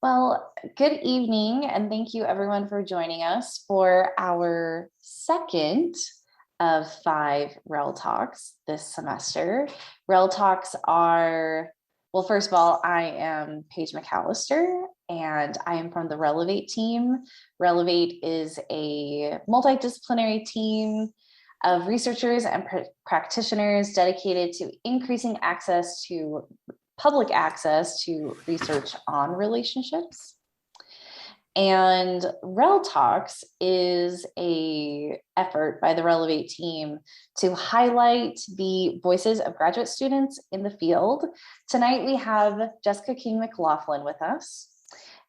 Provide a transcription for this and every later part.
Well, good evening, and thank you everyone for joining us for our second of 5 RelTalks this semester. RelTalks are, well, first of all, I am Paige McAllister, and I am from the RelAvate team. RelAvate is a multidisciplinary team of researchers and practitioners dedicated to increasing public access to research on relationships. And RelTalks is an effort by the RelAvate team to highlight the voices of graduate students in the field. Tonight we have Jessica King McLaughlin with us.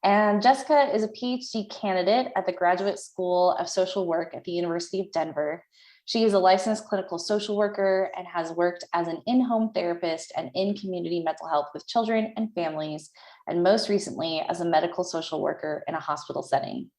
And Jessica is a PhD candidate at the Graduate School of Social Work at the University of Denver. She is a licensed clinical social worker and has worked as an in-home therapist and in community mental health with children and families, and most recently as a medical social worker in a hospital setting.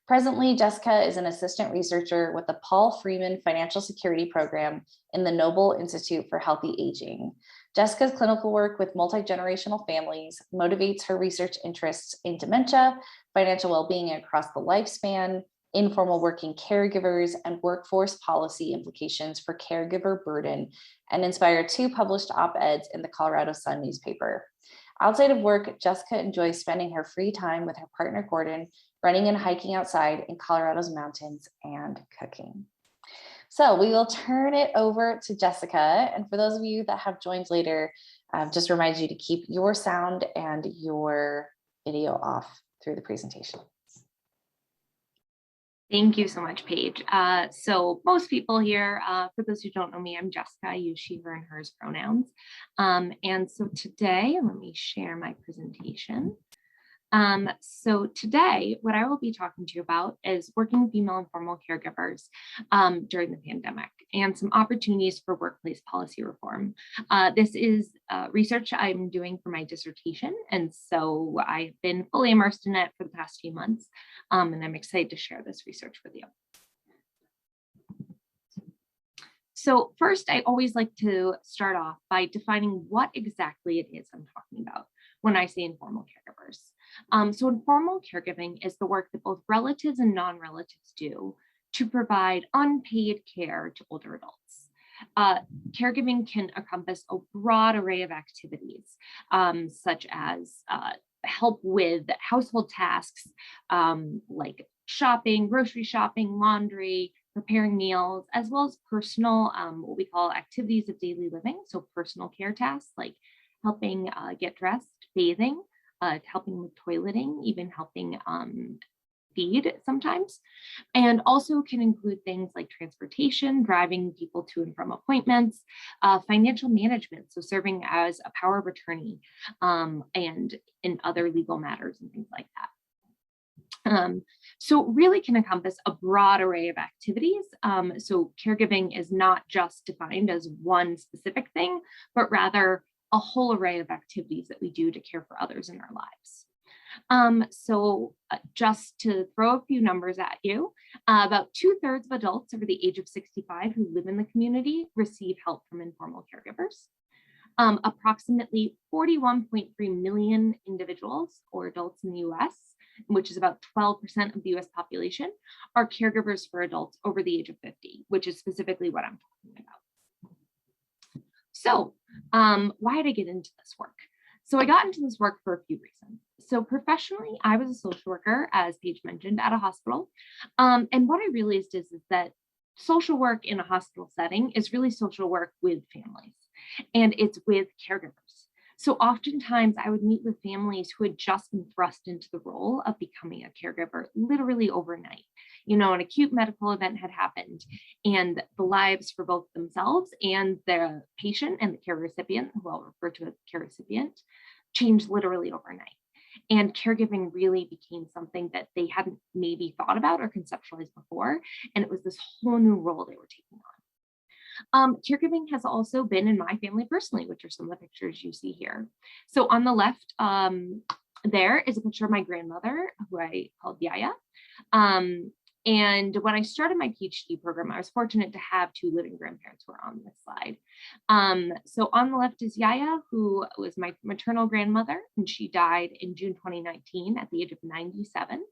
Presently, Jessica is an assistant researcher with the Paul Freeman Financial Security Program in the Noble Institute for Healthy Aging. Jessica's clinical work with multi-generational families motivates her research interests in dementia, financial well-being across the lifespan, informal working caregivers, and workforce policy implications for caregiver burden, and inspired 2 published op-eds in the Colorado Sun newspaper. Outside of work, Jessica enjoys spending her free time with her partner, Gordon, running and hiking outside in Colorado's mountains and cooking. So we will turn it over to Jessica. And for those of you that have joined later, just remind you to keep your sound and your video off through the presentation. Thank you so much, Paige. So most people here, for those who don't know me, I'm Jessica. I use she, her, and hers pronouns. And so today, let me share my presentation. So today, what I will be talking to you about is working female informal caregivers during the pandemic and some opportunities for workplace policy reform. This is research I'm doing for my dissertation, and so I've been fully immersed in it for the past few months, and I'm excited to share this research with you. So first, I always like to start off by defining what exactly it is I'm talking about when I say informal caregivers. So informal caregiving is the work that both relatives and non-relatives do to provide unpaid care to older adults. Caregiving can encompass a broad array of activities, such as help with household tasks like shopping, grocery shopping, laundry, preparing meals, as well as personal, what we call activities of daily living. So personal care tasks like helping get dressed, bathing, helping with toileting, even helping feed sometimes, and also can include things like transportation, driving people to and from appointments, financial management, so serving as a power of attorney, and in other legal matters and things like that. So really can encompass a broad array of activities. So caregiving is not just defined as one specific thing, but rather a whole array of activities that we do to care for others in our lives. Just to throw a few numbers at you, about 2/3 of adults over the age of 65 who live in the community receive help from informal caregivers. Approximately 41.3 million individuals or adults in the US, which is about 12% of the US population, are caregivers for adults over the age of 50, which is specifically what I'm talking about. So why did I get into this work? So I got into this work for a few reasons. So professionally, I was a social worker, as Paige mentioned, at a hospital. And what I realized is that social work in a hospital setting is really social work with families, and it's with caregivers. So oftentimes I would meet with families who had just been thrust into the role of becoming a caregiver literally overnight. You know, an acute medical event had happened, and the lives for both themselves and the patient and the care recipient, who I'll refer to as care recipient, changed literally overnight. And caregiving really became something that they hadn't maybe thought about or conceptualized before. And it was this whole new role they were taking on. Caregiving has also been in my family personally, which are some of the pictures you see here. So on the left, there is a picture of my grandmother, who I called Yaya. And when I started my PhD program, I was fortunate to have 2 living grandparents who are on this slide. So on the left is Yaya, who was my maternal grandmother, and she died in June 2019 at the age of 97.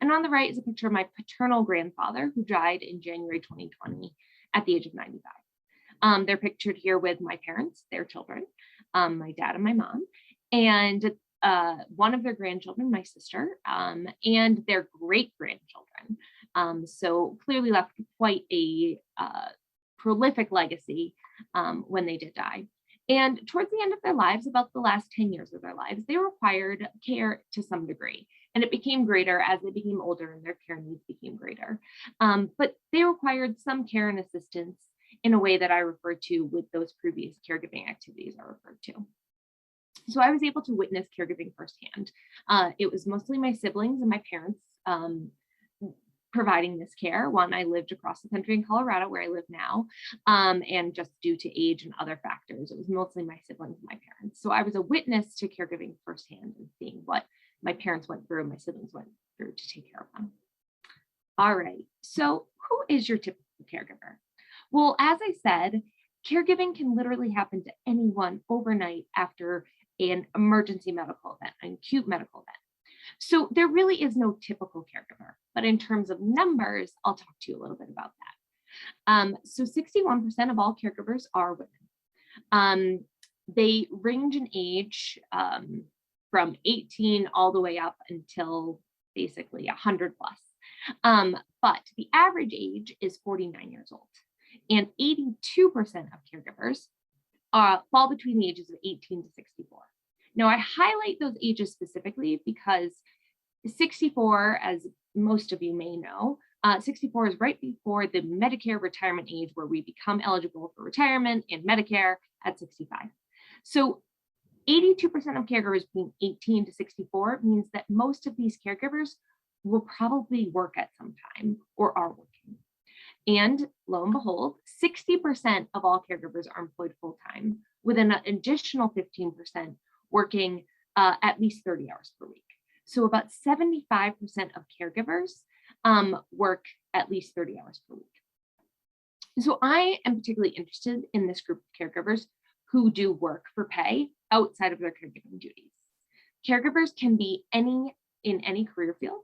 And on the right is a picture of my paternal grandfather, who died in January 2020 at the age of 95. They're pictured here with my parents, their children, my dad and my mom, and one of their grandchildren, my sister, and their great-grandchildren. So clearly left quite a prolific legacy when they did die. And towards the end of their lives, about the last 10 years of their lives, they required care to some degree. And it became greater as they became older and their care needs became greater. But they required some care and assistance in a way that I refer to with those previous caregiving activities I referred to. So I was able to witness caregiving firsthand. It was mostly my siblings and my parents providing this care. One, I lived across the country in Colorado, where I live now, and just due to age and other factors, it was mostly my siblings and my parents. So I was a witness to caregiving firsthand and seeing what my parents went through and my siblings went through to take care of them. All right, so who is your typical caregiver? Well, as I said, caregiving can literally happen to anyone overnight after an emergency medical event, an acute medical event. So there really is no typical caregiver, but in terms of numbers, I'll talk to you a little bit about that. So 61% of all caregivers are women. They range in age from 18 all the way up until basically 100 plus. But the average age is 49 years old, and 82% of caregivers fall between the ages of 18 to 64. Now, I highlight those ages specifically because 64, as most of you may know, 64 is right before the Medicare retirement age, where we become eligible for retirement and Medicare at 65. So 82% of caregivers being 18 to 64 means that most of these caregivers will probably work at some time or are working. And lo and behold, 60% of all caregivers are employed full-time, with an additional 15% working at least 30 hours per week. So about 75% of caregivers work at least 30 hours per week. So I am particularly interested in this group of caregivers who do work for pay outside of their caregiving duties. Caregivers can be in any career field.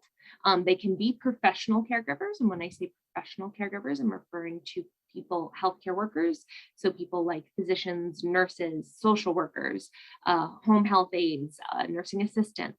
They can be professional caregivers. And when I say professional caregivers, I'm referring to people, healthcare workers. So people like physicians, nurses, social workers, home health aides, nursing assistants.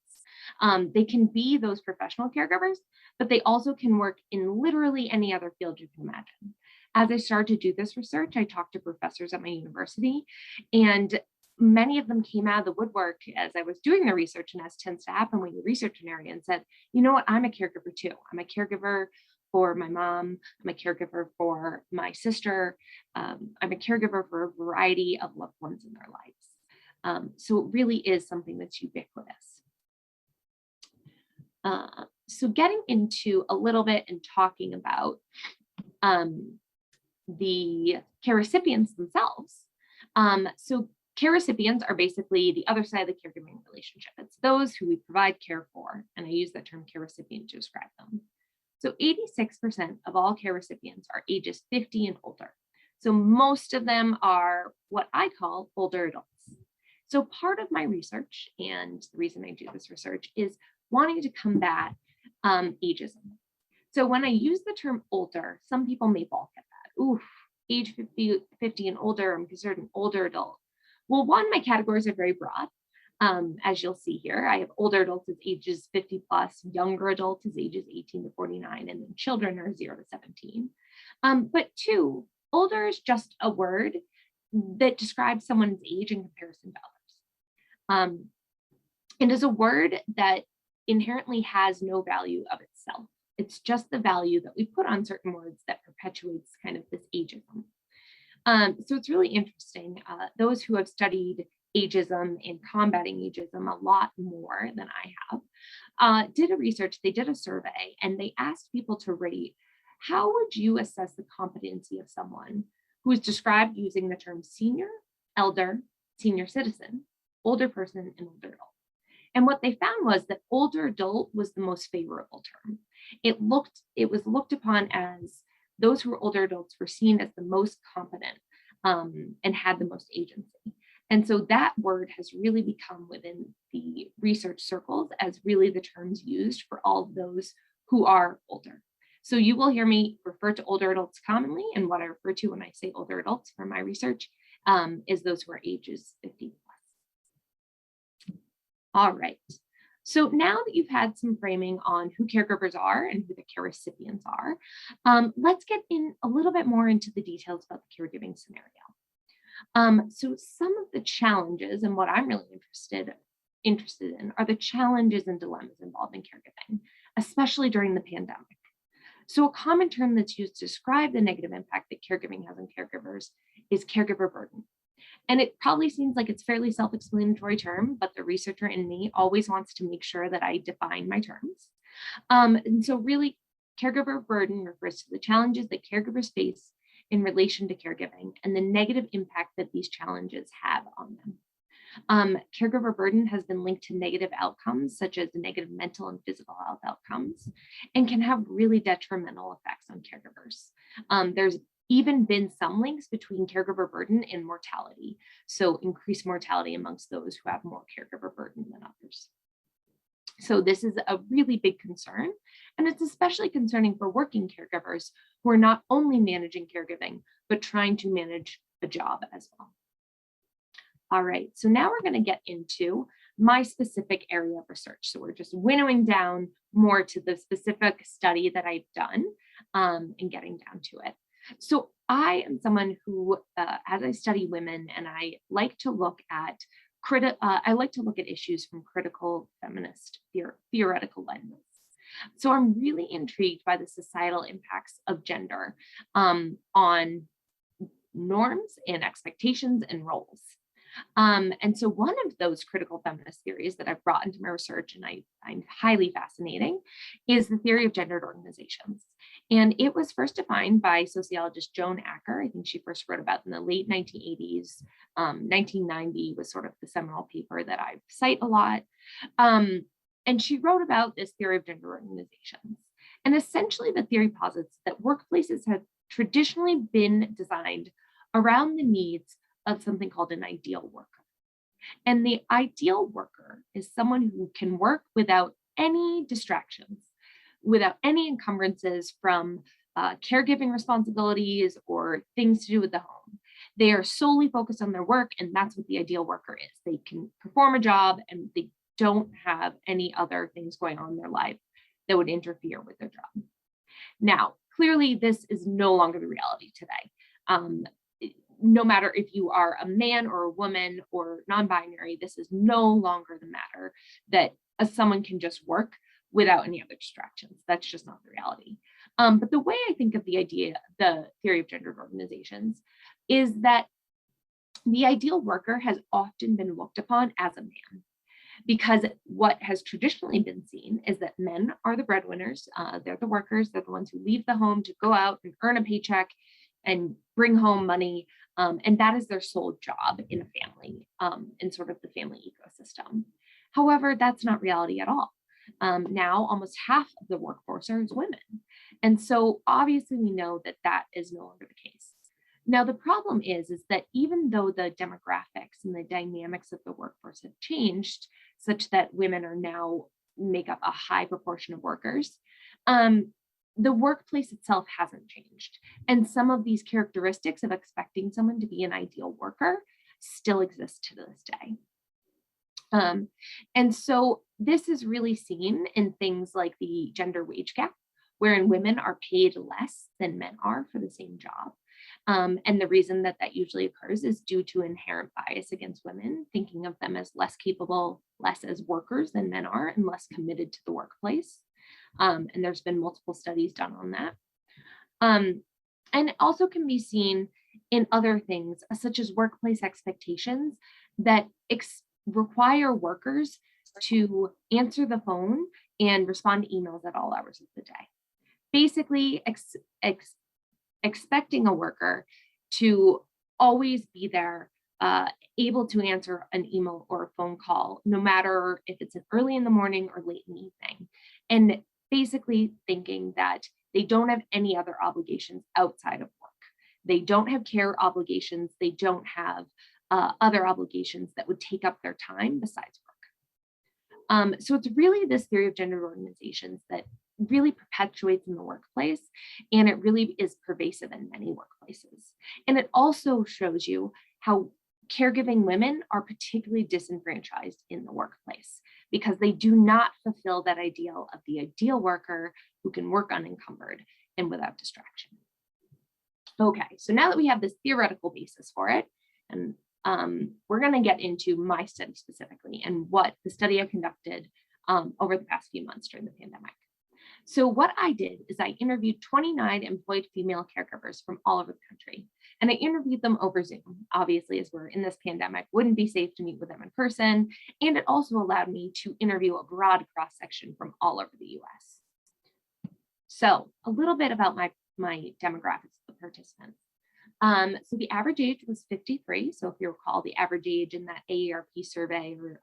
They can be those professional caregivers, but they also can work in literally any other field you can imagine. As I started to do this research, I talked to professors at my university, and many of them came out of the woodwork as I was doing the research, and as tends to happen when you research an area, and said, you know what, I'm a caregiver too. I'm a caregiver for my mom. I'm a caregiver for my sister. I'm a caregiver for a variety of loved ones in their lives. So it really is something that's ubiquitous. So getting into a little bit and talking about the care recipients themselves. So care recipients are basically the other side of the caregiving relationship. It's those who we provide care for, and I use that term care recipient to describe them. So 86% of all care recipients are ages 50 and older. So most of them are what I call older adults. So part of my research, and the reason I do this research, is wanting to combat ageism. So when I use the term older, some people may balk at that. Oof, age 50 and older, I'm considered an older adult. Well, one, my categories are very broad. As you'll see here, I have older adults as ages 50 plus, younger adults as ages 18 to 49, and then children are 0 to 17. But two, older is just a word that describes someone's age in comparison to others. It is a word that inherently has no value of itself. It's just the value that we put on certain words that perpetuates kind of this ageism. So it's really interesting. Those who have studied ageism and combating ageism a lot more than I have, did a research, they did a survey, and they asked people to rate, how would you assess the competency of someone who is described using the term senior, elder, senior citizen, older person, and older adult? And what they found was that older adult was the most favorable term. It was looked upon as those who were older adults were seen as the most competent, and had the most agency. And so that word has really become within the research circles as really the terms used for all of those who are older. So you will hear me refer to older adults commonly, and what I refer to when I say older adults for my research is those who are ages 50 plus. All right. So now that you've had some framing on who caregivers are and who the care recipients are, let's get in a little bit more into the details about the caregiving scenario. So some of the challenges and what I'm really interested in are the challenges and dilemmas involved in caregiving, especially during the pandemic. So a common term that's used to describe the negative impact that caregiving has on caregivers is caregiver burden. And it probably seems like it's fairly self-explanatory term, but the researcher in me always wants to make sure that I define my terms. And so really, caregiver burden refers to the challenges that caregivers face in relation to caregiving and the negative impact that these challenges have on them. Caregiver burden has been linked to negative outcomes, such as negative mental and physical health outcomes, and can have really detrimental effects on caregivers. There's even been some links between caregiver burden and mortality, so increased mortality amongst those who have more caregiver burden than others. So this is a really big concern, and it's especially concerning for working caregivers who are not only managing caregiving, but trying to manage a job as well. All right, so now we're going to get into my specific area of research. So we're just winnowing down more to the specific study that I've done and getting down to it. So I am someone who, as I study women, and I like to look at issues from critical feminist theoretical lenses. So I'm really intrigued by the societal impacts of gender on norms and expectations and roles. And so one of those critical feminist theories that I've brought into my research and I find highly fascinating is the theory of gendered organizations. And it was first defined by sociologist Joan Acker. I think she first wrote about in the late 1980s. 1990 was sort of the seminal paper that I cite a lot. And she wrote about this theory of gender organizations. And essentially the theory posits that workplaces have traditionally been designed around the needs of something called an ideal worker. And the ideal worker is someone who can work without any distractions, without any encumbrances from caregiving responsibilities or things to do with the home. They are solely focused on their work, and that's what the ideal worker is. They can perform a job and they don't have any other things going on in their life that would interfere with their job. Now, clearly, this is no longer the reality today. No matter if you are a man or a woman or non-binary, this is no longer the matter that someone can just work without any other distractions. That's just not the reality. But the way I think of the theory of gendered organizations is that the ideal worker has often been looked upon as a man, because what has traditionally been seen is that men are the breadwinners. They're the workers. They're the ones who leave the home to go out and earn a paycheck and bring home money. And that is their sole job in a family, in sort of the family ecosystem. However, that's not reality at all. Now, almost half of the workforce is women. And so obviously we know that that is no longer the case. Now, the problem is that even though the demographics and the dynamics of the workforce have changed such that women are now make up a high proportion of workers, the workplace itself hasn't changed. And some of these characteristics of expecting someone to be an ideal worker still exist to this day. And so this is really seen in things like the gender wage gap, wherein women are paid less than men are for the same job. And the reason that that usually occurs is due to inherent bias against women, thinking of them as less capable, less as workers than men are, and less committed to the workplace. And there's been multiple studies done on that. And it also can be seen in other things, such as workplace expectations that require workers to answer the phone and respond to emails at all hours of the day. Basically, expecting a worker to always be there, able to answer an email or a phone call, no matter if it's early in the morning or late in the evening. And basically thinking that they don't have any other obligations outside of work. They don't have care obligations. They don't have other obligations that would take up their time besides work. So it's really this theory of gendered organizations that really perpetuates in the workplace, and it really is pervasive in many workplaces. And it also shows you how caregiving women are particularly disenfranchised in the workplace because they do not fulfill that ideal of the ideal worker who can work unencumbered and without distraction. Okay, so now that we have this theoretical basis for it, and we're going to get into my study specifically and what the study I conducted over the past few months during the pandemic. So what I did is I interviewed 29 employed female caregivers from all over the country, and I interviewed them over Zoom. Obviously, as we're in this pandemic, wouldn't be safe to meet with them in person, and it also allowed me to interview a broad cross-section from all over the US. So a little bit about my demographics of the participants. So the average age was 53. So if you recall, the average age in that AARP survey or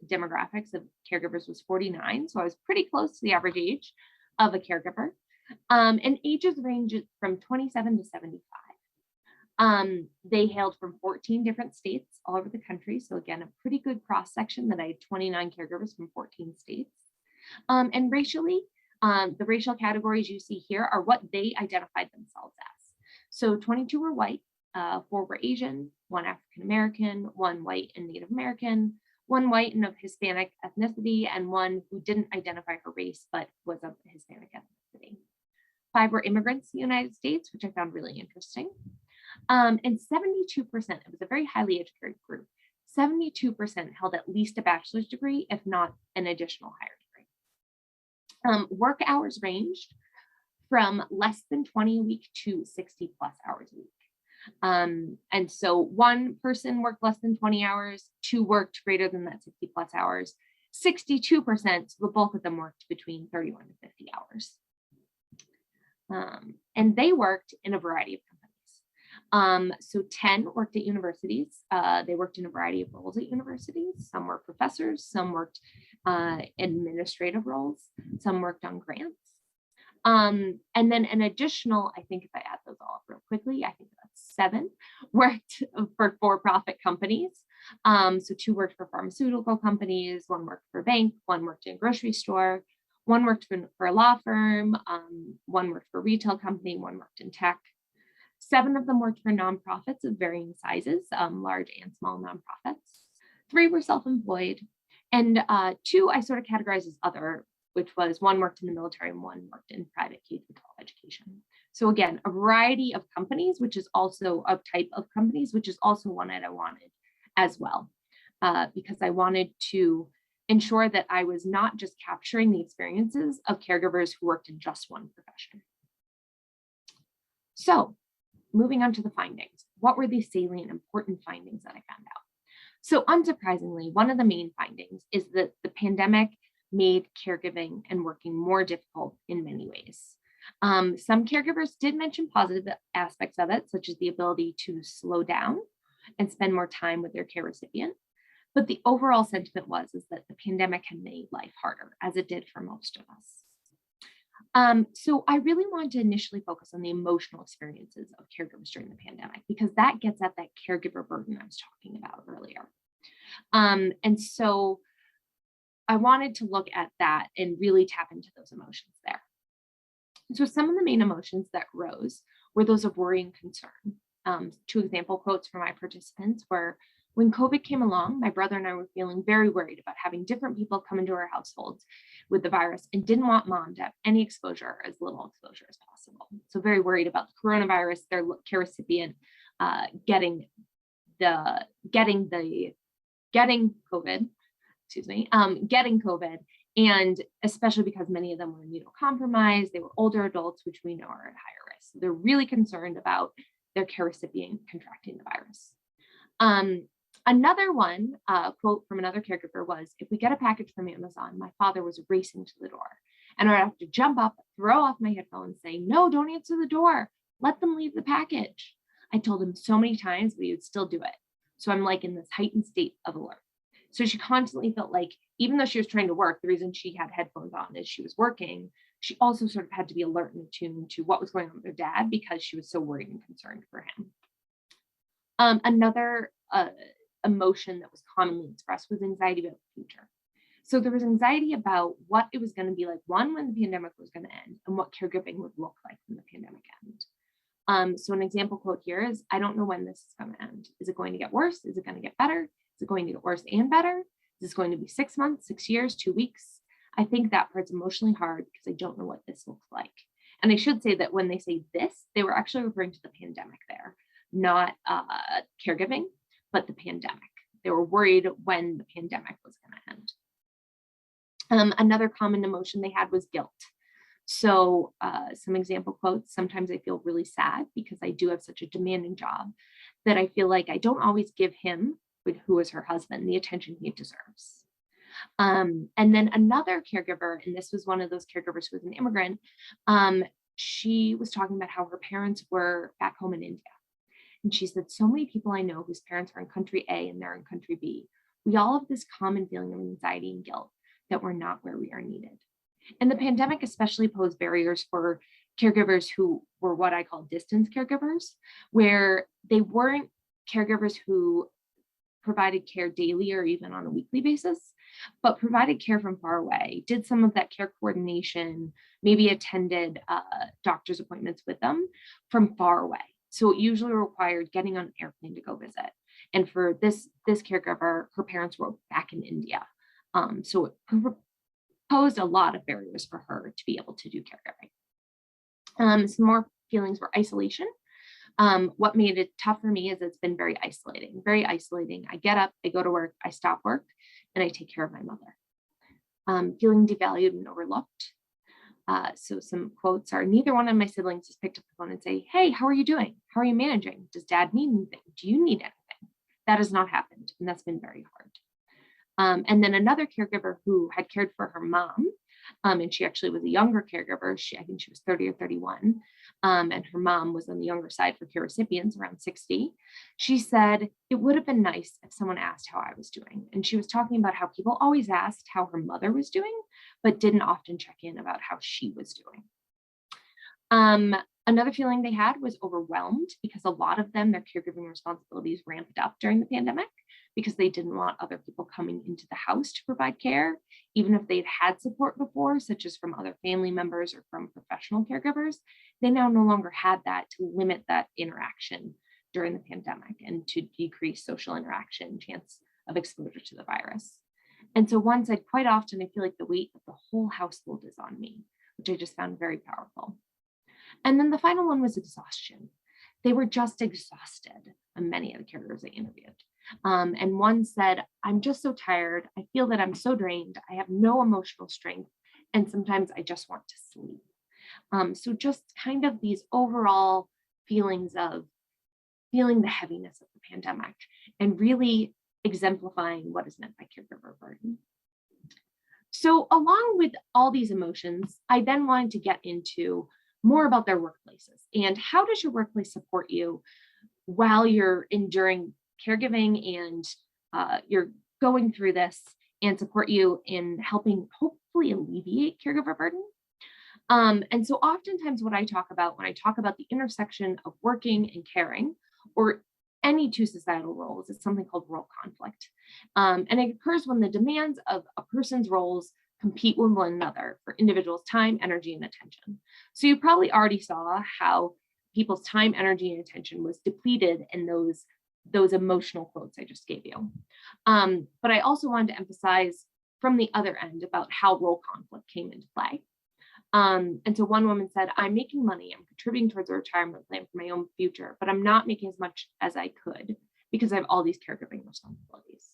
demographics of caregivers was 49. So I was pretty close to the average age of a caregiver. And ages range from 27 to 75. They hailed from 14 different states all over the country. So again, a pretty good cross section that I had 29 caregivers from 14 states. And racially, the racial categories you see here are what they identified themselves as. So 22 were white, 4 were Asian, 1 African American, 1 white and Native American, 1 white and of Hispanic ethnicity, and 1 who didn't identify her race but was of Hispanic ethnicity. 5 were immigrants to the United States, which I found really interesting. And 72%, it was a very highly educated group, 72% held at least a bachelor's degree, if not an additional higher degree. Work hours ranged from less than 20 a week to 60 plus hours a week. And so 1 person worked less than 20 hours, 2 worked greater than that 60 plus hours, 62%, the bulk of them worked between 31 to 50 hours. And they worked in a variety of companies. So 10 worked at universities. They worked in a variety of roles at universities. Some were professors, some worked administrative roles, some worked on grants. And then an additional, I think if I add those all up real quickly, I think that's 7 worked for-profit companies. So 2 worked for pharmaceutical companies, 1 worked for a bank, 1 worked in a grocery store, 1 worked for a law firm, 1 worked for a retail company, 1 worked in tech. 7 of them worked for nonprofits of varying sizes, large and small nonprofits. 3 were self-employed, and 2 I sort of categorized as other, which was 1 worked in the military and 1 worked in private K-12 education. So again, a variety of companies, which is also a type of companies, which is also one that I wanted as well, because I wanted to ensure that I was not just capturing the experiences of caregivers who worked in just one profession. So moving on to the findings, what were the salient important findings that I found out? So unsurprisingly, one of the main findings is that the pandemic made caregiving and working more difficult in many ways. Some caregivers did mention positive aspects of it, such as the ability to slow down and spend more time with their care recipient. But the overall sentiment was that the pandemic had made life harder, as it did for most of us. So I really wanted to initially focus on the emotional experiences of caregivers during the pandemic, because that gets at that caregiver burden I was talking about earlier. And so I wanted to look at that and really tap into those emotions there. So some of the main emotions that rose were those of worry and concern. 2 example quotes from my participants were, when COVID came along, my brother and I were feeling very worried about having different people come into our households with the virus and didn't want mom to have any exposure, as little exposure as possible. So very worried about the coronavirus, their care recipient getting COVID, and especially because many of them were immunocompromised, they were older adults, which we know are at higher risk. So they're really concerned about their care recipient contracting the virus. Another one, quote from another caregiver was, if we get a package from Amazon, my father was racing to the door, and I would have to jump up, throw off my headphones, say, no, don't answer the door, let them leave the package. I told him so many times, but he would still do it. So I'm like in this heightened state of alert. So she constantly felt like, even though she was trying to work, the reason she had headphones on is she was working. she also sort of had to be alert and attuned to what was going on with her dad because she was so worried and concerned for him. Another emotion that was commonly expressed was anxiety about the future. So there was anxiety about what it was going to be like, one, when the pandemic was going to end, and what caregiving would look like when the pandemic ends. So an example quote here is, I don't know when this is going to end. Is it going to get worse? Is it going to get better? Is it going to get worse and better? Is this going to be 6 months, 6 years, 2 weeks? I think that part's emotionally hard because I don't know what this looks like. And I should say that when they say this, they were actually referring to the pandemic there, not caregiving, but the pandemic. They were worried when the pandemic was going to end. Another common emotion they had was guilt. So some example quotes, sometimes I feel really sad because I do have such a demanding job that I feel like I don't always give him, who is her husband, the attention he deserves. And then another caregiver, and this was one of those caregivers who was an immigrant, she was talking about how her parents were back home in India. And she said, so many people I know whose parents are in country A and they're in country B. We all have this common feeling of anxiety and guilt that we're not where we are needed. And the pandemic especially posed barriers for caregivers who were what I call distance caregivers, where they weren't caregivers who provided care daily or even on a weekly basis, but provided care from far away, did some of that care coordination, maybe attended doctor's appointments with them from far away. So it usually required getting on an airplane to go visit. And for this caregiver, her parents were back in India. So it posed a lot of barriers for her to be able to do caregiving. Some more feelings were isolation. What made it tough for me is it's been very isolating, very isolating. I get up, I go to work, I stop work, and I take care of my mother. Feeling devalued and overlooked. So some quotes are, neither one of my siblings has picked up the phone and say, hey, how are you doing? How are you managing? Does dad need anything? Do you need anything? That has not happened, and that's been very hard. And then another caregiver who had cared for her mom, and she actually was a younger caregiver. I think she was 30 or 31. And her mom was on the younger side for care recipients, around 60. She said, it would have been nice if someone asked how I was doing. And she was talking about how people always asked how her mother was doing, but didn't often check in about how she was doing. Another feeling they had was overwhelmed because a lot of them, their caregiving responsibilities ramped up during the pandemic because they didn't want other people coming into the house to provide care, even if they'd had support before, such as from other family members or from professional caregivers. They now no longer had that to limit that interaction during the pandemic and to decrease social interaction, chance of exposure to the virus. And so one said, quite often, I feel like the weight of the whole household is on me, which I just found very powerful. And then the final one was exhaustion. They were just exhausted, many of the caregivers I interviewed. And one said, I'm just so tired. I feel that I'm so drained. I have no emotional strength. And sometimes I just want to sleep. So just kind of these overall feelings of feeling the heaviness of the pandemic and really exemplifying what is meant by caregiver burden. So along with all these emotions, I then wanted to get into more about their workplaces and how does your workplace support you while you're enduring caregiving and you're going through this and support you in helping hopefully alleviate caregiver burden. And so oftentimes what I talk about when I talk about the intersection of working and caring or any two societal roles is something called role conflict. And it occurs when the demands of a person's roles compete with one another for individuals' time, energy, and attention. So you probably already saw how people's time, energy, and attention was depleted in those emotional quotes I just gave you. But I also wanted to emphasize from the other end about how role conflict came into play. And so one woman said, I'm making money, I'm contributing towards a retirement plan for my own future, but I'm not making as much as I could because I have all these caregiving responsibilities.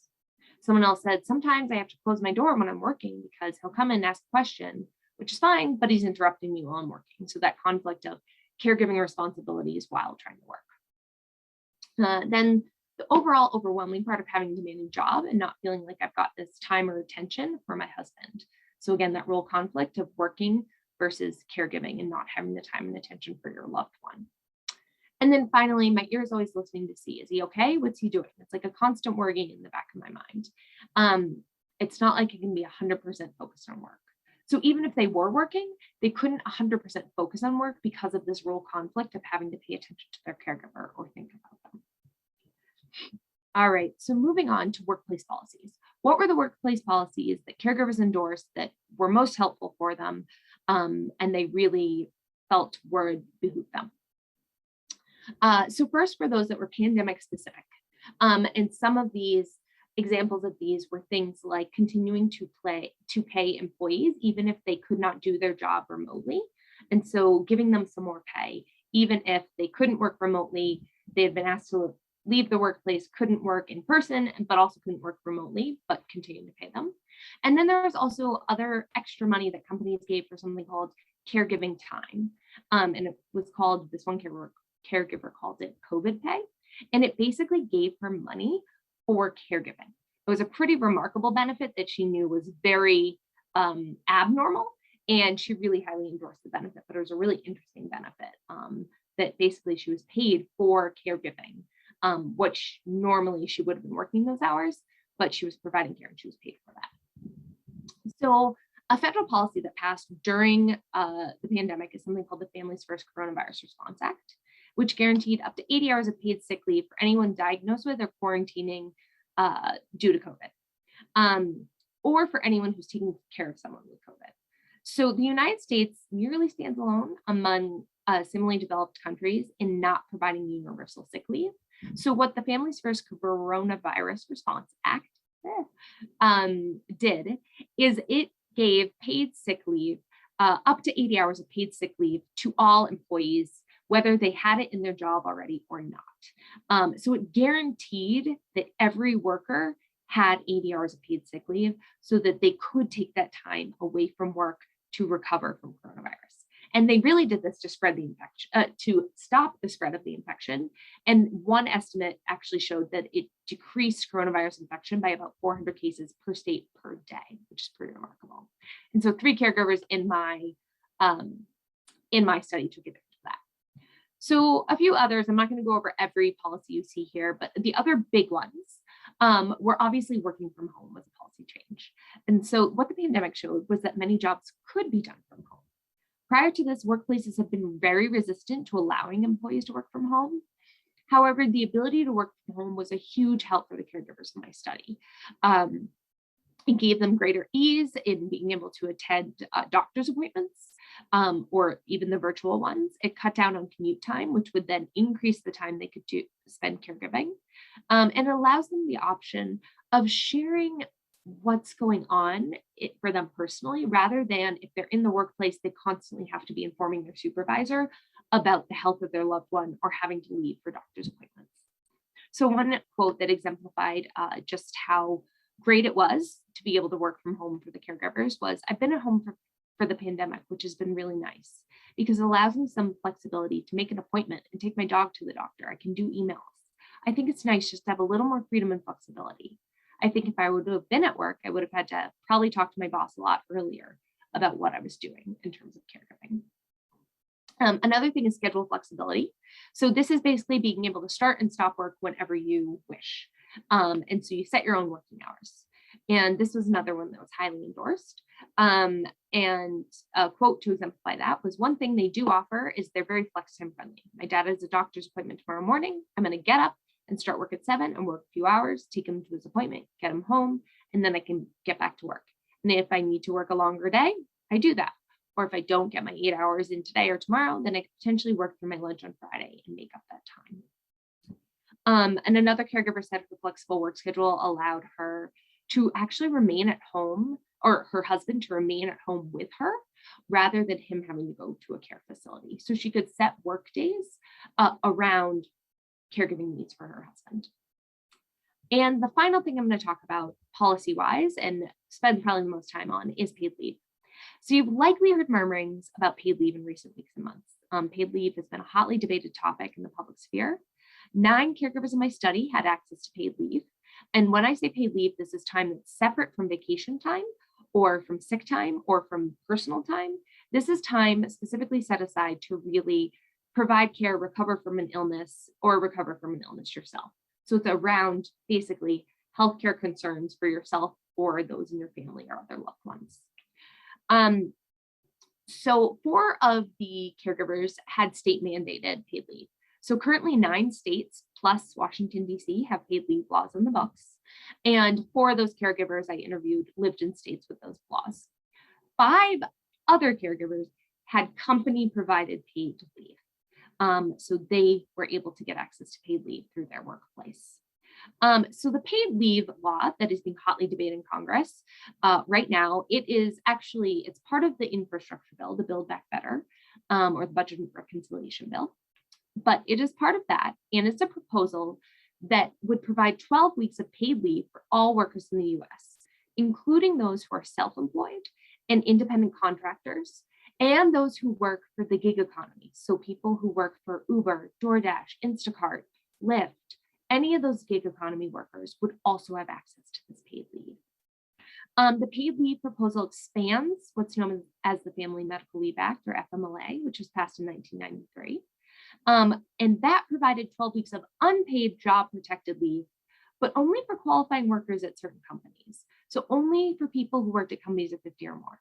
Someone else said, sometimes I have to close my door when I'm working because he'll come in and ask a question, which is fine, but he's interrupting me while I'm working. So that conflict of caregiving responsibilities while trying to work. Then the overall overwhelming part of having a demanding job and not feeling like I've got this time or attention for my husband. So again, that role conflict of working versus caregiving and not having the time and attention for your loved one. And then finally, my ear is always listening to see, is he okay? What's he doing? It's like a constant worrying in the back of my mind. It's not like I can be 100% focused on work. So even if they were working, they couldn't 100% focus on work because of this role conflict of having to pay attention to their caregiver or think about them. All right, so moving on to workplace policies. What were the workplace policies that caregivers endorsed that were most helpful for them, and they really felt would behoove them? So first, for those that were pandemic specific, and some of these examples of these were things like continuing to pay employees even if they could not do their job remotely, and so giving them some more pay even if they couldn't work remotely. They had been asked to leave the workplace, couldn't work in person, but also couldn't work remotely, but continued to pay them. And then there was also other extra money that companies gave for something called caregiving time, and it was called, this one caregiver called it COVID pay, and it basically gave her money for caregiving. It was a pretty remarkable benefit that she knew was very abnormal, and she really highly endorsed the benefit, but it was a really interesting benefit that basically she was paid for caregiving, which normally she would have been working those hours, but she was providing care and she was paid for that. So a federal policy that passed during the pandemic is something called the Families First Coronavirus Response Act, which guaranteed up to 80 hours of paid sick leave for anyone diagnosed with or quarantining due to COVID, or for anyone who's taking care of someone with COVID. So the United States nearly stands alone among similarly developed countries in not providing universal sick leave. So what the Families First Coronavirus Response Act did is it gave paid sick leave, up to 80 hours of paid sick leave to all employees, whether they had it in their job already or not. So it guaranteed that every worker had 80 hours of paid sick leave so that they could take that time away from work to recover from coronavirus. And they really did this to spread the infection, to stop the spread of the infection. And one estimate actually showed that it decreased coronavirus infection by about 400 cases per state per day, which is pretty remarkable. And so 3 caregivers in my study took advantage of that. So a few others, I'm not going to go over every policy you see here, but the other big ones were obviously working from home was a policy change. And so what the pandemic showed was that many jobs could be done from home. Prior to this, workplaces have been very resistant to allowing employees to work from home. However, the ability to work from home was a huge help for the caregivers in my study. It gave them greater ease in being able to attend doctor's appointments, or even the virtual ones. It cut down on commute time, which would then increase the time they could spend caregiving. And it allows them the option of sharing what's going on for them personally, rather than if they're in the workplace, they constantly have to be informing their supervisor about the health of their loved one or having to leave for doctor's appointments. So one quote that exemplified just how great it was to be able to work from home for the caregivers was, "I've been at home for the pandemic, which has been really nice because it allows me some flexibility to make an appointment and take my dog to the doctor. I can do emails. I think it's nice just to have a little more freedom and flexibility. I think if I would have been at work, I would have had to probably talk to my boss a lot earlier about what I was doing in terms of caregiving." Another thing is schedule flexibility. So this is basically being able to start and stop work whenever you wish. And so you set your own working hours. And this was another one that was highly endorsed. And a quote to exemplify that was, "One thing they do offer is they're very flex time friendly. My dad has a doctor's appointment tomorrow morning. I'm going to get up and start work at 7 and work a few hours, take him to his appointment, get him home, and then I can get back to work. And if I need to work a longer day, I do that. Or if I don't get my 8 hours in today or tomorrow, then I could potentially work through my lunch on Friday and make up that time." And another caregiver said her flexible work schedule allowed her to actually remain at home, or her husband to remain at home with her, rather than him having to go to a care facility. So she could set work days around caregiving needs for her husband. And the final thing I'm going to talk about policy-wise and spend probably the most time on is paid leave. So you've likely heard murmurings about paid leave in recent weeks and months. Paid leave has been a hotly debated topic in the public sphere. 9 caregivers in my study had access to paid leave. And when I say paid leave, this is time that's separate from vacation time or from sick time or from personal time. This is time specifically set aside to really provide care, recover from an illness, or recover from an illness yourself. So it's around basically healthcare concerns for yourself or those in your family or other loved ones. So 4 of the caregivers had state mandated paid leave. So currently 9 states plus Washington, D.C. have paid leave laws in the books. And 4 of those caregivers I interviewed lived in states with those laws. 5 other caregivers had company provided paid leave. So they were able to get access to paid leave through their workplace. So the paid leave law that is being hotly debated in Congress right now, it's part of the infrastructure bill, the Build Back Better, or the Budget and Reconciliation Bill. But it is part of that, and it's a proposal that would provide 12 weeks of paid leave for all workers in the US, including those who are self-employed and independent contractors, and those who work for the gig economy. So people who work for Uber, DoorDash, Instacart, Lyft, any of those gig economy workers would also have access to this paid leave. The paid leave proposal expands what's known as the Family Medical Leave Act, or FMLA, which was passed in 1993. And that provided 12 weeks of unpaid job protected leave, but only for qualifying workers at certain companies. So only for people who worked at companies of 50 or more.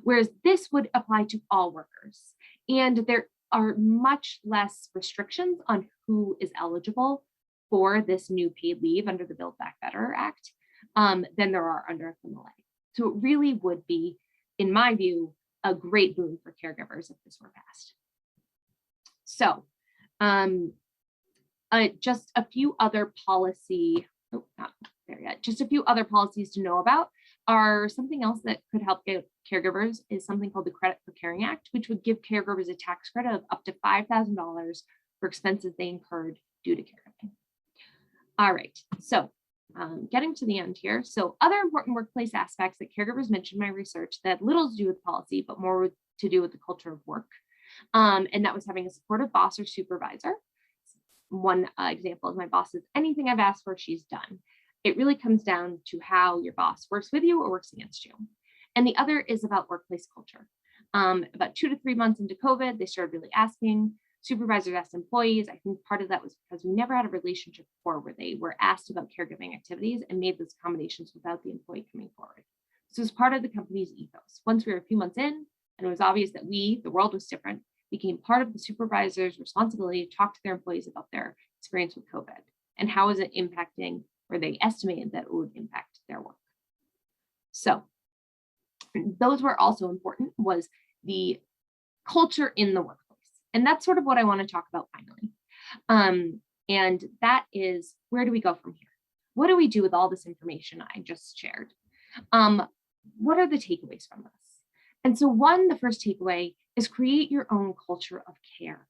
Whereas this would apply to all workers. And there are much less restrictions on who is eligible for this new paid leave under the Build Back Better Act than there are under FMLA. So it really would be, in my view, a great boon for caregivers if this were passed. So just a few other just a few other policies to know about are something else that could help get caregivers is something called the Credit for Caring Act, which would give caregivers a tax credit of up to $5,000 for expenses they incurred due to caregiving. All right, so getting to the end here. So other important workplace aspects that caregivers mentioned in my research that had little to do with policy, but more to do with the culture of work. And that was having a supportive boss or supervisor. One example is my boss says, anything I've asked for, she's done. It really comes down to how your boss works with you or works against you. And the other is about workplace culture. About 2 to 3 months into COVID, they started really asking. Supervisors asked employees. I think part of that was because we never had a relationship before where they were asked about caregiving activities and made those accommodations without the employee coming forward. So it's part of the company's ethos. Once we were a few months in and it was obvious that the world was different, became part of the supervisor's responsibility to talk to their employees about their experience with COVID and how is it impacting, or they estimated that it would impact their work. So those were also important, was the culture in the workplace. And that's sort of what I want to talk about finally. And that is, where do we go from here? What do we do with all this information I just shared? What are the takeaways from this? And so the first takeaway is create your own culture of care.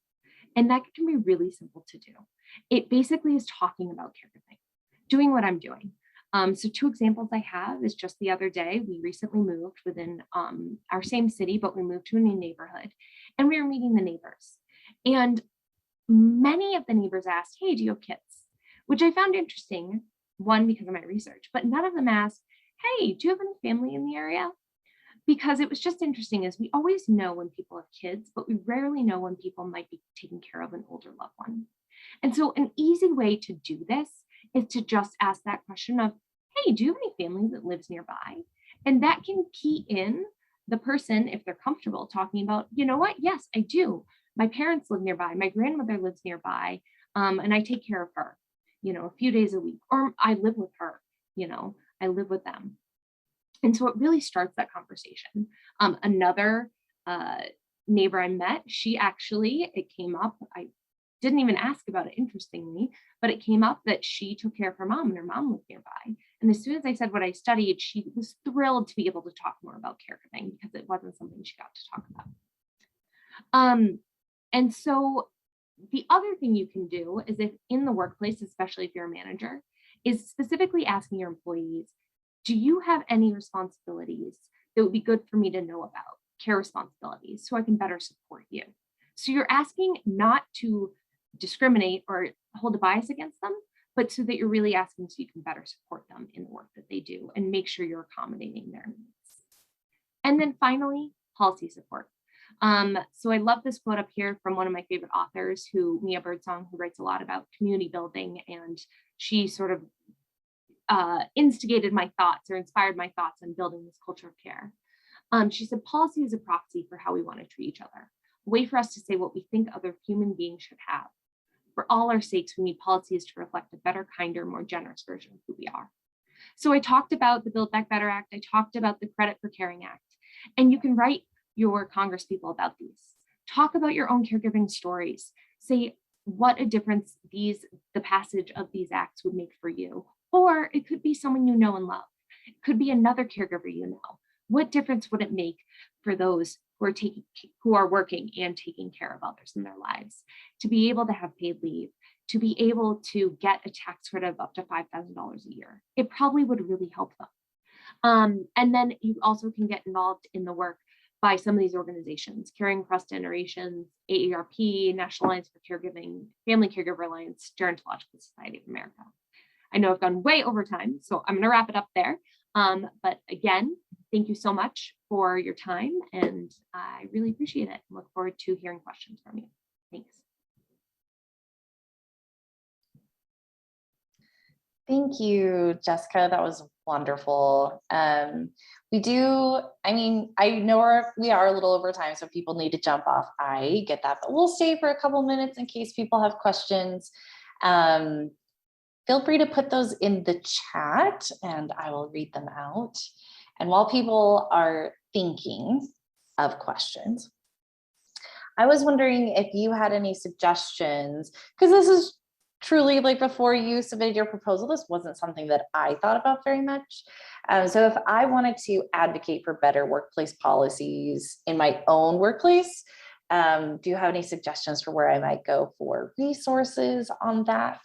And that can be really simple to do. It basically is talking about caregiving, doing what I'm doing. So 2 examples I have is just the other day, we recently moved within our same city, but we moved to a new neighborhood and we were meeting the neighbors. And many of the neighbors asked, hey, do you have kids? Which I found interesting, one, because of my research, but none of them asked, hey, do you have any family in the area? Because it was just interesting, as we always know when people have kids, but we rarely know when people might be taking care of an older loved one. And so an easy way to do this is to just ask that question of, hey, do you have any family that lives nearby? And that can key in the person, if they're comfortable talking about, you know what, yes, I do. My parents live nearby. My grandmother lives nearby. And I take care of her, a few days a week, or I live with her, I live with them. And so it really starts that conversation. Another neighbor I met, it came up, I didn't even ask about it, interestingly, but it came up that she took care of her mom and her mom lived nearby. And as soon as I said what I studied, she was thrilled to be able to talk more about caregiving because it wasn't something she got to talk about. And so the other thing you can do is, if in the workplace, especially if you're a manager, is specifically asking your employees, do you have any responsibilities that would be good for me to know about, care responsibilities, so I can better support you? So you're asking not to discriminate or hold a bias against them, but so that you're really asking so you can better support them in the work that they do and make sure you're accommodating their needs. And then finally, policy support. So I love this quote up here from one of my favorite authors, Mia Birdsong, who writes a lot about community building, and she sort of instigated my thoughts or inspired my thoughts on building this culture of care. She said, policy is a proxy for how we want to treat each other, a way for us to say what we think other human beings should have. For all our sakes, we need policies to reflect a better, kinder, more generous version of who we are. So I talked about the Build Back Better Act. I talked about the Credit for Caring Act, and you can write your Congress people about these. Talk about your own caregiving stories. Say what a difference the passage of these acts would make for you. Or it could be someone you know and love. It could be another caregiver you know. What difference would it make for those who are working and taking care of others in their lives, to be able to have paid leave, to be able to get a tax credit of up to $5,000 a year? It probably would really help them. And then you also can get involved in the work by some of these organizations: Caring Across Generations, AARP, National Alliance for Caregiving, Family Caregiver Alliance, Gerontological Society of America. I know I've gone way over time, so I'm going to wrap it up there. But again, thank you so much for your time, and I really appreciate it. Look forward to hearing questions from you. Thanks. Thank you, Jessica. That was wonderful. I know we are a little over time, so people need to jump off. I get that, but we'll stay for a couple minutes in case people have questions. Feel free to put those in the chat and I will read them out. And while people are thinking of questions, I was wondering if you had any suggestions, because this is truly, like, before you submitted your proposal, this wasn't something that I thought about very much. So if I wanted to advocate for better workplace policies in my own workplace, do you have any suggestions for where I might go for resources on that?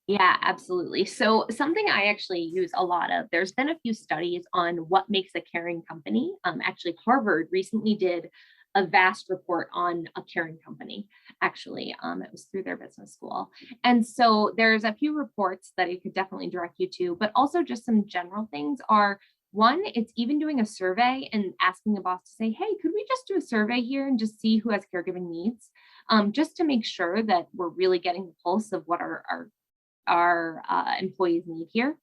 Yeah, absolutely. So something I actually use a lot of, there's been a few studies on what makes a caring company. Actually, Harvard recently did a vast report on a caring company. Actually, it was through their business school. And so there's a few reports that I could definitely direct you to, but also just some general things are: one, it's even doing a survey and asking a boss to say, hey, could we just do a survey here and just see who has caregiving needs? Just to make sure that we're really getting the pulse of what our employees need here.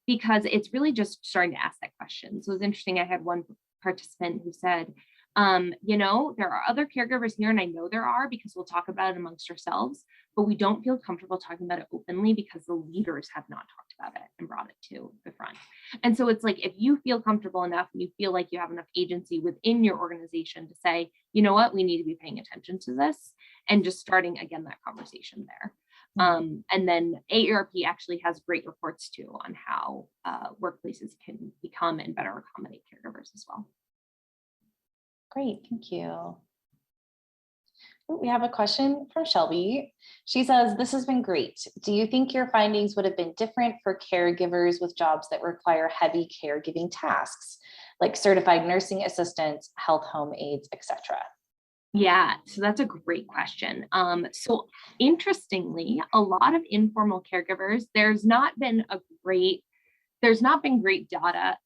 Because it's really just starting to ask that question. So it was interesting. I had one participant who said, there are other caregivers here, and I know there are because we'll talk about it amongst ourselves, but we don't feel comfortable talking about it openly because the leaders have not talked about it and brought it to the front. And so it's like, if you feel comfortable enough and you feel like you have enough agency within your organization to say, you know what, we need to be paying attention to this, and just starting again that conversation there. And then AARP actually has great reports too on how workplaces can become and better accommodate caregivers as well. Great, thank you. We have a question from Shelby. She says, this has been great. Do you think your findings would have been different for caregivers with jobs that require heavy caregiving tasks, like certified nursing assistants, health home aides, etc.? Yeah, so that's a great question. So interestingly, a lot of informal caregivers, there's not been great data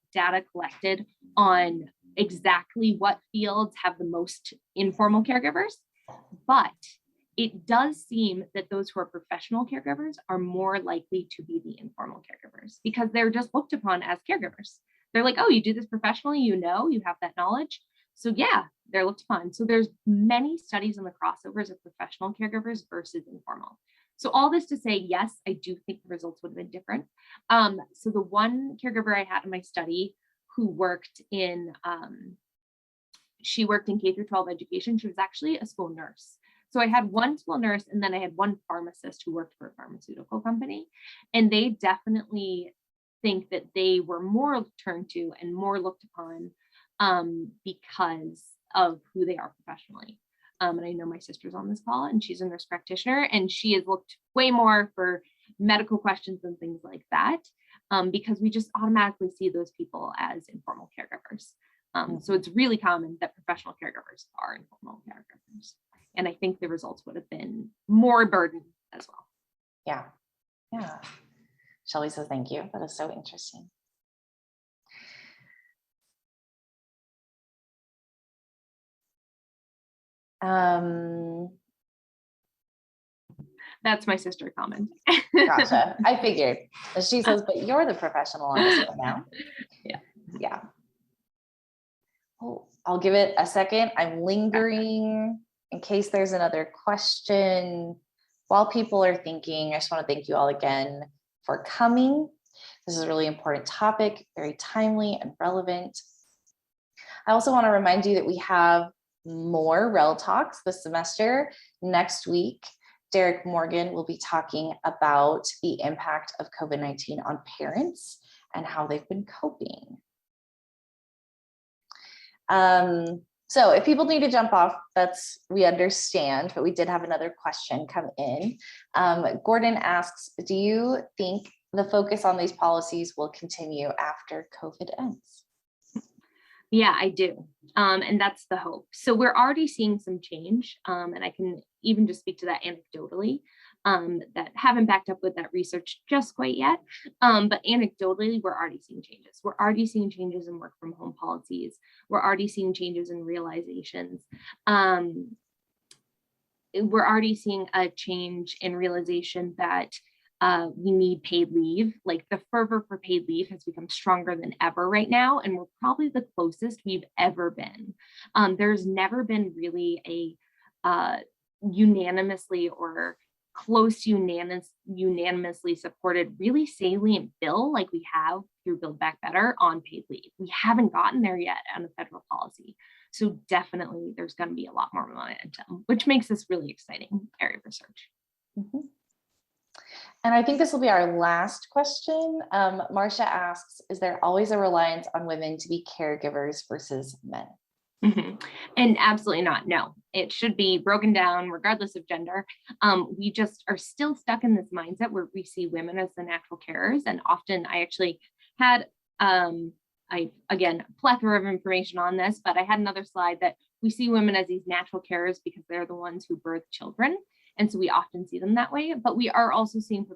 collected on exactly what fields have the most informal caregivers, but it does seem that those who are professional caregivers are more likely to be the informal caregivers because they're just looked upon as caregivers. They're like, oh, you do this professionally, you have that knowledge. So yeah, they're looked upon. So there's many studies on the crossovers of professional caregivers versus informal. So all this to say, yes, I do think the results would have been different. So the one caregiver I had in my study who worked in, she worked in K through 12 education. She was actually a school nurse. So I had one school nurse and then I had one pharmacist who worked for a pharmaceutical company. And they definitely think that they were more turned to and more looked upon because of who they are professionally. And I know my sister's on this call and she's a nurse practitioner and she has looked way more for medical questions and things like that because we just automatically see those people as informal caregivers. So it's really common that professional caregivers are informal caregivers. And I think the results would have been more burden as well. Yeah. Yeah. Shelby says, thank you. That is so interesting. That's my sister comment. Gotcha. I figured. She says, but you're the professional on this one now. Yeah. Yeah. Oh, I'll give it a second. I'm lingering in case there's another question. While people are thinking, I just want to thank you all again for coming. This is a really important topic, very timely and relevant. I also want to remind you that we have more RelTalks this semester. Next week, Derek Morgan will be talking about the impact of COVID-19 on parents and how they've been coping. So if people need to jump off, we understand, but we did have another question come in. Gordon asks, do you think the focus on these policies will continue after COVID ends? Yeah, I do. And that's the hope. So we're already seeing some change, and I can even just speak to that anecdotally, that haven't backed up with that research just quite yet. But anecdotally, we're already seeing changes. We're already seeing changes in work from home policies. We're already seeing changes in realizations. We're already seeing a change in realization that we need paid leave. Like the fervor for paid leave has become stronger than ever right now, and we're probably the closest we've ever been. There's never been really a unanimously or close unanimously supported really salient bill like we have through Build Back Better on paid leave. We haven't gotten there yet on a federal policy. So definitely there's going to be a lot more momentum, which makes this really exciting area of research. Mm-hmm. And I think this will be our last question. Marcia asks, is there always a reliance on women to be caregivers versus men? Mm-hmm. And absolutely not. No, it should be broken down regardless of gender. We just are still stuck in this mindset where we see women as the natural carers. And often I actually had, again, a plethora of information on this, but I had another slide that we see women as these natural carers because they're the ones who birth children. And so we often see them that way, but we are also seeing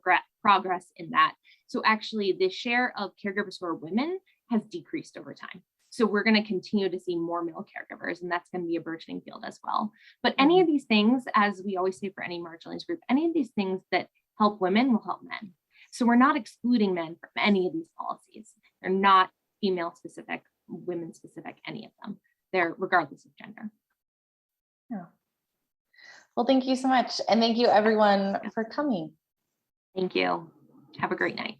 progress in that. So actually the share of caregivers who are women has decreased over time. So we're going to continue to see more male caregivers, and that's going to be a burgeoning field as well. But any of these things, as we always say for any marginalized group, any of these things that help women will help men. So we're not excluding men from any of these policies. They're not female specific, women specific, any of them. They're regardless of gender. Yeah. Well, thank you so much. And thank you everyone for coming. Thank you. Have a great night.